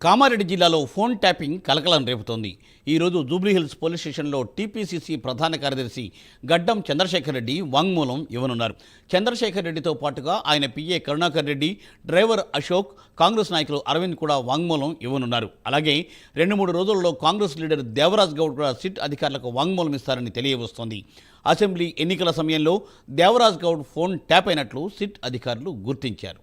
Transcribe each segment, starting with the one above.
కామారెడ్డి జిల్లాలో phone tapping కలకలం రేపుతోంది. ఈరోజు జూబ్లీహిల్స్ పోలీస్ స్టేషన్లో టీపీసీసీ ప్రధాన కార్యదర్శి గడ్డం చంద్రశేఖర్ రెడ్డి వాంగ్మూలం ఇవ్వనున్నారు. చంద్రశేఖర్ రెడ్డితో పాటుగా ఆయన పిఏ కరుణాకర్ రెడ్డి, డ్రైవర్ అశోక్, కాంగ్రెస్ నాయకులు అరవింద్ కూడా వాంగ్మూలం ఇవ్వనున్నారు. అలాగే 2-3 రోజుల్లో కాంగ్రెస్ లీడర్ దేవరాజ్ గౌడ్ కూడా సిట్ అధికారులకు వాంగ్మూలం ఇస్తారని తెలియవస్తోంది. అసెంబ్లీ ఎన్నికల సమయంలో దేవరాజ్ గౌడ్ ఫోన్ ట్యాప్ అయినట్లు సిట్ అధికారులు గుర్తించారు.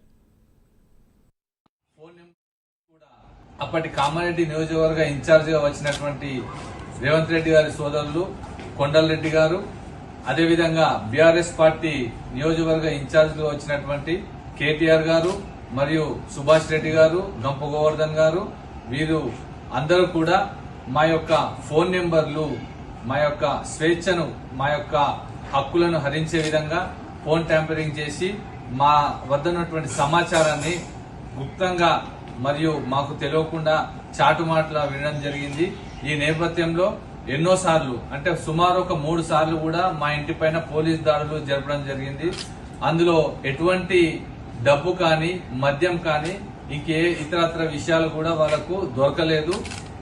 అప్పటి కామారెడ్డి నియోజకవర్గ ఇన్ఛార్జిగా వచ్చినటువంటి రేవంత్ రెడ్డి గారి సోదరులు కొండలరెడ్డి గారు, అదేవిధంగా బీఆర్ఎస్ పార్టీ నియోజకవర్గ ఇన్ఛార్జిగా వచ్చినటువంటి కేటీఆర్ గారు మరియు సుభాష్ రెడ్డి గారు, గంప గోవర్ధన్ గారు, వీరు అందరూ కూడా మా యొక్క ఫోన్ నెంబర్లు, మా యొక్క స్వేచ్ఛను, మా యొక్క హక్కులను హరించే విధంగా ఫోన్ ట్యాంపరింగ్ చేసి మా వద్ద ఉన్నటువంటి సమాచారాన్ని గుప్తంగా మరియు మాకు తెలియకుండా చాటుమాటలా వినడం జరిగింది. ఈ నేపథ్యంలో ఎన్నోసార్లు, అంటే సుమారు ఒక 3 సార్లు కూడా మా ఇంటి పైన పోలీస్ దాడులు జరపడం జరిగింది. అందులో ఎటువంటి డబ్బు కానీ, మద్యం కానీ, ఇంకే ఇతరత్ర విషయాలు కూడా వాళ్ళకు దొరకలేదు.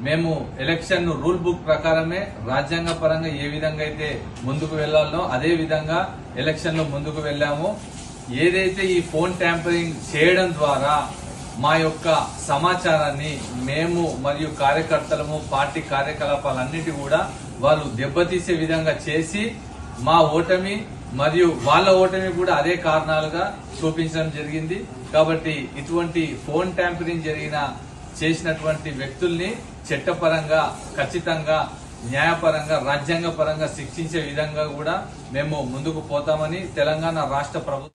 మేము ఎలక్షన్ రూల్ బుక్ ప్రకారమే రాజ్యాంగ పరంగా ఏ విధంగా అయితే ముందుకు వెళ్లాలో అదే విధంగా ఎలక్షన్ లో ముందుకు వెళ్లాము. ఏదైతే ఈ ఫోన్ ట్యాంపరింగ్ చేయడం ద్వారా మా యొక్క సమాచారాన్ని మేము మరియు కార్యకర్తలము, పార్టీ కార్యకలాపాలన్నిటి కూడా వాళ్ళు దెబ్బతీసే విధంగా చేసి మా ఓటమి మరియు వాళ్ళ ఓటమి కూడా అదే కారణాలుగా చూపించడం జరిగింది. కాబట్టి ఇటువంటి ఫోన్ ట్యాంపరింగ్ చేసినటువంటి వ్యక్తుల్ని చట్టపరంగా, ఖచ్చితంగా, న్యాయపరంగా, రాజ్యాంగ పరంగా శిక్షించే విధంగా కూడా మేము ముందుకు పోతామని తెలంగాణ రాష్ట్ర ప్రభుత్వం